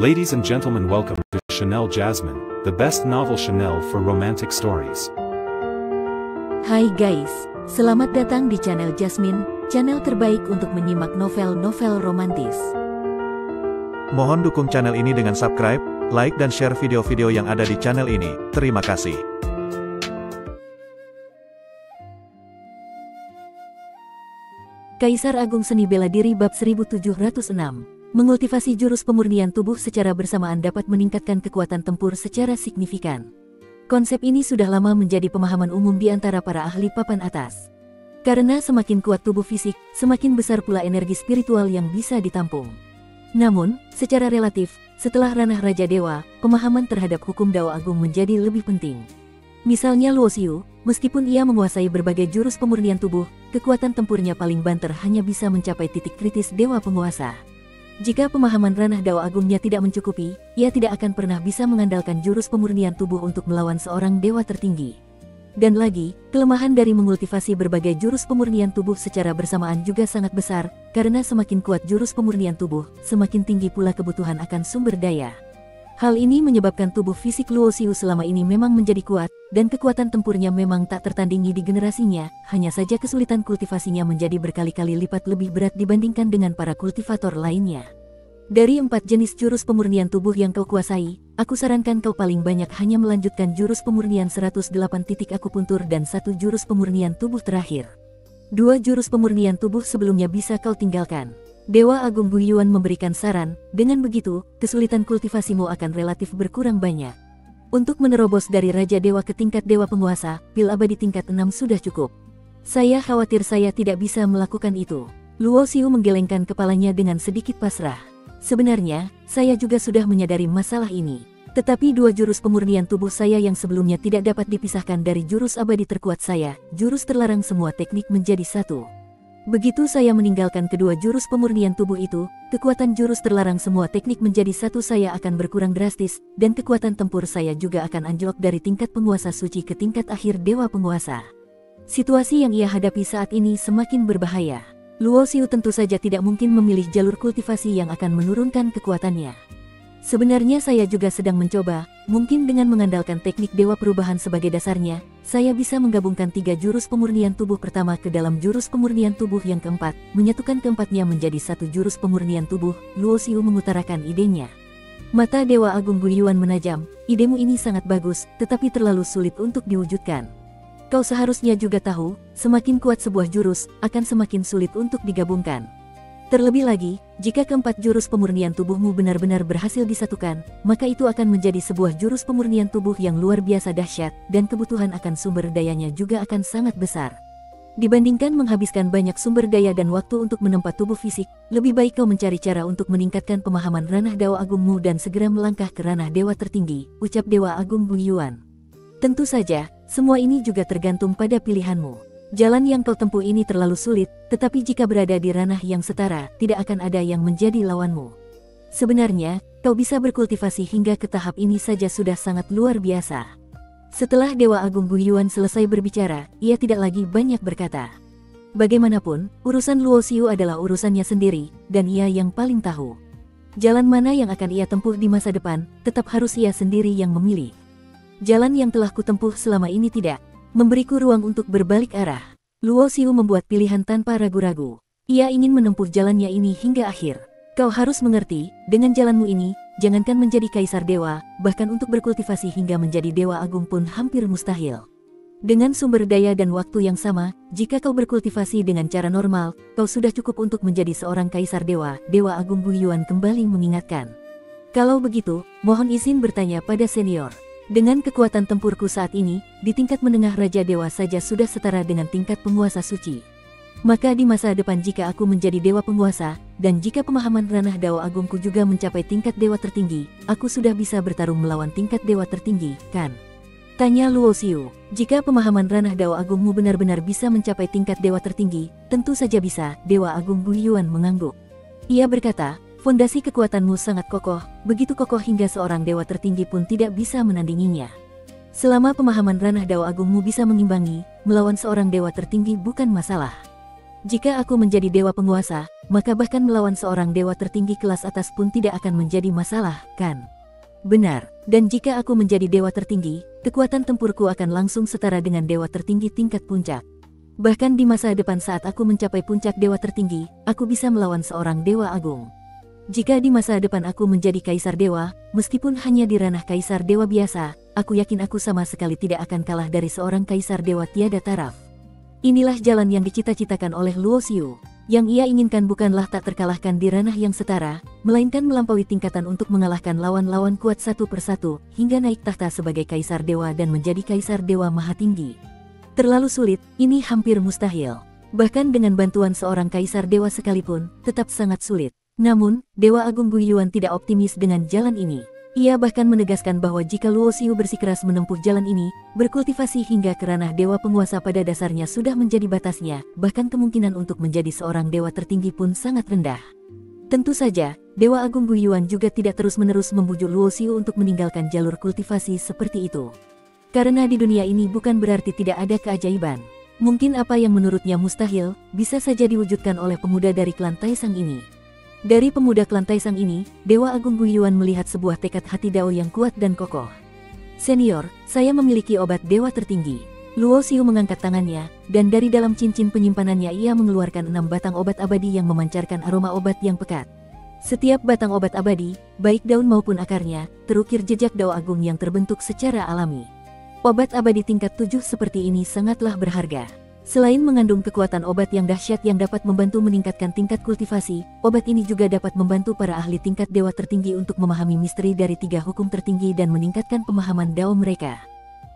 Ladies and gentlemen, welcome to Chanel Jasmine, the best novel Chanel for romantic stories. Hai guys, selamat datang di channel Jasmine, channel terbaik untuk menyimak novel-novel romantis. Mohon dukung channel ini dengan subscribe, like dan share video-video yang ada di channel ini. Terima kasih. Kaisar Agung Seni Bela Diri bab 1706. Mengultivasi jurus pemurnian tubuh secara bersamaan dapat meningkatkan kekuatan tempur secara signifikan. Konsep ini sudah lama menjadi pemahaman umum di antara para ahli papan atas. Karena semakin kuat tubuh fisik, semakin besar pula energi spiritual yang bisa ditampung. Namun, secara relatif, setelah ranah Raja Dewa, pemahaman terhadap hukum Dao Agung menjadi lebih penting. Misalnya Luo Xiu, meskipun ia menguasai berbagai jurus pemurnian tubuh, kekuatan tempurnya paling banter hanya bisa mencapai titik kritis Dewa Penguasa. Jika pemahaman ranah Dao Agungnya tidak mencukupi, ia tidak akan pernah bisa mengandalkan jurus pemurnian tubuh untuk melawan seorang dewa tertinggi. Dan lagi, kelemahan dari mengultivasi berbagai jurus pemurnian tubuh secara bersamaan juga sangat besar, karena semakin kuat jurus pemurnian tubuh, semakin tinggi pula kebutuhan akan sumber daya. Hal ini menyebabkan tubuh fisik Luo Xiu selama ini memang menjadi kuat, dan kekuatan tempurnya memang tak tertandingi di generasinya, hanya saja kesulitan kultivasinya menjadi berkali-kali lipat lebih berat dibandingkan dengan para kultivator lainnya. Dari 4 jenis jurus pemurnian tubuh yang kau kuasai, aku sarankan kau paling banyak hanya melanjutkan jurus pemurnian 108 titik akupuntur dan 1 jurus pemurnian tubuh terakhir. 2 jurus pemurnian tubuh sebelumnya bisa kau tinggalkan. Dewa Agung Guiyuan memberikan saran, dengan begitu, kesulitan kultivasimu akan relatif berkurang banyak. Untuk menerobos dari Raja Dewa ke tingkat Dewa Penguasa, pil abadi tingkat 6 sudah cukup. Saya khawatir saya tidak bisa melakukan itu. Luo Xiu menggelengkan kepalanya dengan sedikit pasrah. Sebenarnya, saya juga sudah menyadari masalah ini. Tetapi 2 jurus pemurnian tubuh saya yang sebelumnya tidak dapat dipisahkan dari jurus abadi terkuat saya, jurus terlarang semua teknik menjadi satu. Begitu saya meninggalkan kedua jurus pemurnian tubuh itu, kekuatan jurus terlarang semua teknik menjadi satu saya akan berkurang drastis, dan kekuatan tempur saya juga akan anjlok dari tingkat penguasa suci ke tingkat akhir Dewa Penguasa. Situasi yang ia hadapi saat ini semakin berbahaya. Luo Xiu tentu saja tidak mungkin memilih jalur kultivasi yang akan menurunkan kekuatannya. Sebenarnya saya juga sedang mencoba, mungkin dengan mengandalkan teknik Dewa Perubahan sebagai dasarnya, saya bisa menggabungkan 3 jurus pemurnian tubuh pertama ke dalam jurus pemurnian tubuh yang keempat, menyatukan keempatnya menjadi 1 jurus pemurnian tubuh. Luo Xiu mengutarakan idenya. Mata Dewa Agung Guiyuan menajam, idemu ini sangat bagus, tetapi terlalu sulit untuk diwujudkan. Kau seharusnya juga tahu, semakin kuat sebuah jurus, akan semakin sulit untuk digabungkan. Terlebih lagi, jika keempat jurus pemurnian tubuhmu benar-benar berhasil disatukan, maka itu akan menjadi sebuah jurus pemurnian tubuh yang luar biasa dahsyat, dan kebutuhan akan sumber dayanya juga akan sangat besar. Dibandingkan menghabiskan banyak sumber daya dan waktu untuk menempa tubuh fisik, lebih baik kau mencari cara untuk meningkatkan pemahaman ranah Dao Agungmu dan segera melangkah ke ranah dewa tertinggi, ucap Dewa Agung Guiyuan. Tentu saja, semua ini juga tergantung pada pilihanmu. Jalan yang kau tempuh ini terlalu sulit, tetapi jika berada di ranah yang setara, tidak akan ada yang menjadi lawanmu. Sebenarnya, kau bisa berkultivasi hingga ke tahap ini saja sudah sangat luar biasa. Setelah Dewa Agung Guiyuan selesai berbicara, ia tidak lagi banyak berkata. Bagaimanapun, urusan Luo Xiu adalah urusannya sendiri, dan ia yang paling tahu. Jalan mana yang akan ia tempuh di masa depan, tetap harus ia sendiri yang memilih. Jalan yang telah kutempuh selama ini tidak memberiku ruang untuk berbalik arah. Luo Xiu membuat pilihan tanpa ragu-ragu. Ia ingin menempuh jalannya ini hingga akhir. Kau harus mengerti, dengan jalanmu ini, jangankan menjadi kaisar dewa, bahkan untuk berkultivasi hingga menjadi dewa agung pun hampir mustahil. Dengan sumber daya dan waktu yang sama, jika kau berkultivasi dengan cara normal, kau sudah cukup untuk menjadi seorang kaisar dewa. Dewa Agung Guiyuan kembali mengingatkan. Kalau begitu, mohon izin bertanya pada senior. Dengan kekuatan tempurku saat ini, di tingkat menengah Raja Dewa saja sudah setara dengan tingkat penguasa suci. Maka di masa depan jika aku menjadi dewa penguasa, dan jika pemahaman ranah Dao Agungku juga mencapai tingkat dewa tertinggi, aku sudah bisa bertarung melawan tingkat dewa tertinggi, kan? Tanya Luo Xiu. Jika pemahaman ranah Dao Agungmu benar-benar bisa mencapai tingkat dewa tertinggi, tentu saja bisa. Dewa Agung Guiyuan mengangguk. Ia berkata, fondasi kekuatanmu sangat kokoh, begitu kokoh hingga seorang dewa tertinggi pun tidak bisa menandinginya. Selama pemahaman ranah Dao Agungmu bisa mengimbangi, melawan seorang dewa tertinggi bukan masalah. Jika aku menjadi dewa penguasa, maka bahkan melawan seorang dewa tertinggi kelas atas pun tidak akan menjadi masalah, kan? Benar, dan jika aku menjadi dewa tertinggi, kekuatan tempurku akan langsung setara dengan dewa tertinggi tingkat puncak. Bahkan di masa depan saat aku mencapai puncak dewa tertinggi, aku bisa melawan seorang dewa agung. Jika di masa depan aku menjadi kaisar dewa, meskipun hanya di ranah kaisar dewa biasa, aku yakin aku sama sekali tidak akan kalah dari seorang kaisar dewa tiada taraf. Inilah jalan yang dicita-citakan oleh Luo Xiu. Yang ia inginkan bukanlah tak terkalahkan di ranah yang setara, melainkan melampaui tingkatan untuk mengalahkan lawan-lawan kuat satu persatu, hingga naik tahta sebagai kaisar dewa dan menjadi kaisar dewa maha tinggi. Terlalu sulit, ini hampir mustahil. Bahkan dengan bantuan seorang kaisar dewa sekalipun, tetap sangat sulit. Namun, Dewa Agung Guiyuan tidak optimis dengan jalan ini. Ia bahkan menegaskan bahwa jika Luo Xiu bersikeras menempuh jalan ini, berkultivasi hingga ke ranah dewa penguasa pada dasarnya sudah menjadi batasnya, bahkan kemungkinan untuk menjadi seorang dewa tertinggi pun sangat rendah. Tentu saja, Dewa Agung Guiyuan juga tidak terus-menerus membujuk Luo Xiu untuk meninggalkan jalur kultivasi seperti itu. Karena di dunia ini bukan berarti tidak ada keajaiban. Mungkin apa yang menurutnya mustahil, bisa saja diwujudkan oleh pemuda dari klan Taisang ini. Dari pemuda klan Taisang ini, Dewa Agung Guiyuan melihat sebuah tekad hati Dao yang kuat dan kokoh. Senior, saya memiliki obat dewa tertinggi. Luo Xiu mengangkat tangannya, dan dari dalam cincin penyimpanannya ia mengeluarkan 6 batang obat abadi yang memancarkan aroma obat yang pekat. Setiap batang obat abadi, baik daun maupun akarnya, terukir jejak Dao Agung yang terbentuk secara alami. Obat abadi tingkat 7 seperti ini sangatlah berharga. Selain mengandung kekuatan obat yang dahsyat yang dapat membantu meningkatkan tingkat kultivasi, obat ini juga dapat membantu para ahli tingkat dewa tertinggi untuk memahami misteri dari 3 hukum tertinggi dan meningkatkan pemahaman Dao mereka.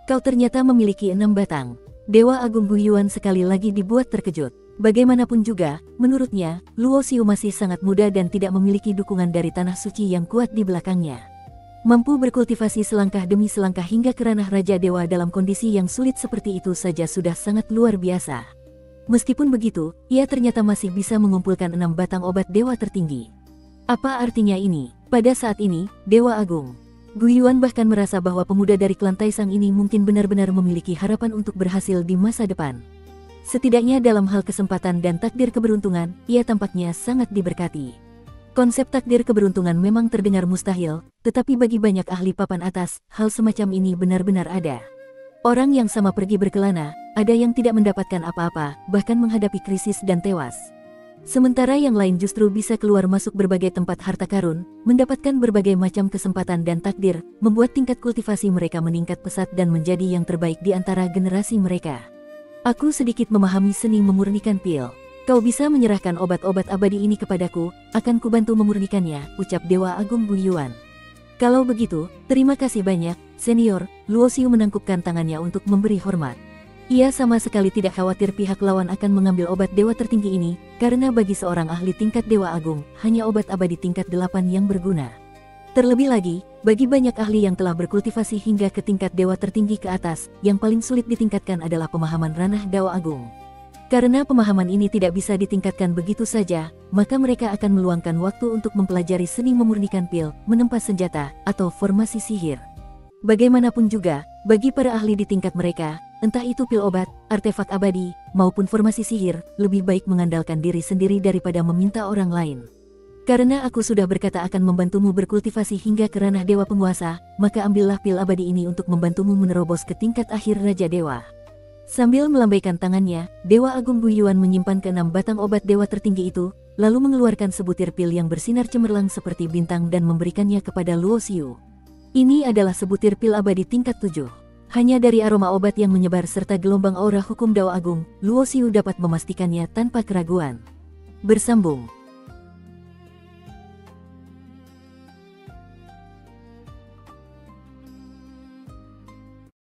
Kau ternyata memiliki 6 batang. Dewa Agung Guiyuan sekali lagi dibuat terkejut. Bagaimanapun juga, menurutnya, Luo Xiu masih sangat muda dan tidak memiliki dukungan dari tanah suci yang kuat di belakangnya. Mampu berkultivasi selangkah demi selangkah hingga ke ranah Raja Dewa dalam kondisi yang sulit seperti itu saja sudah sangat luar biasa. Meskipun begitu, ia ternyata masih bisa mengumpulkan 6 batang obat dewa tertinggi. Apa artinya ini? Pada saat ini, Dewa Agung Guiyuan bahkan merasa bahwa pemuda dari klan Taisang ini mungkin benar-benar memiliki harapan untuk berhasil di masa depan. Setidaknya dalam hal kesempatan dan takdir keberuntungan, ia tampaknya sangat diberkati. Konsep takdir keberuntungan memang terdengar mustahil, tetapi bagi banyak ahli papan atas, hal semacam ini benar-benar ada. Orang yang sama pergi berkelana, ada yang tidak mendapatkan apa-apa, bahkan menghadapi krisis dan tewas. Sementara yang lain justru bisa keluar masuk berbagai tempat harta karun, mendapatkan berbagai macam kesempatan dan takdir, membuat tingkat kultivasi mereka meningkat pesat dan menjadi yang terbaik di antara generasi mereka. Aku sedikit memahami seni memurnikan pil. Kau bisa menyerahkan obat-obat abadi ini kepadaku, akan kubantu memurnikannya, ucap Dewa Agung Guiyuan. Kalau begitu, terima kasih banyak, senior. Luo Xiu menangkupkan tangannya untuk memberi hormat. Ia sama sekali tidak khawatir pihak lawan akan mengambil obat dewa tertinggi ini, karena bagi seorang ahli tingkat Dewa Agung, hanya obat abadi tingkat 8 yang berguna. Terlebih lagi, bagi banyak ahli yang telah berkultivasi hingga ke tingkat dewa tertinggi ke atas, yang paling sulit ditingkatkan adalah pemahaman ranah Dao Agung. Karena pemahaman ini tidak bisa ditingkatkan begitu saja, maka mereka akan meluangkan waktu untuk mempelajari seni memurnikan pil, menempa senjata, atau formasi sihir. Bagaimanapun juga, bagi para ahli di tingkat mereka, entah itu pil obat, artefak abadi, maupun formasi sihir, lebih baik mengandalkan diri sendiri daripada meminta orang lain. Karena aku sudah berkata akan membantumu berkultivasi hingga ke ranah dewa penguasa, maka ambillah pil abadi ini untuk membantumu menerobos ke tingkat akhir Raja Dewa. Sambil melambaikan tangannya, Dewa Agung Guiyuan menyimpan ke-6 batang obat dewa tertinggi itu, lalu mengeluarkan sebutir pil yang bersinar cemerlang seperti bintang dan memberikannya kepada Luo Xiu. Ini adalah sebutir pil abadi tingkat 7. Hanya dari aroma obat yang menyebar serta gelombang aura hukum Dao Agung, Luo Xiu dapat memastikannya tanpa keraguan. Bersambung.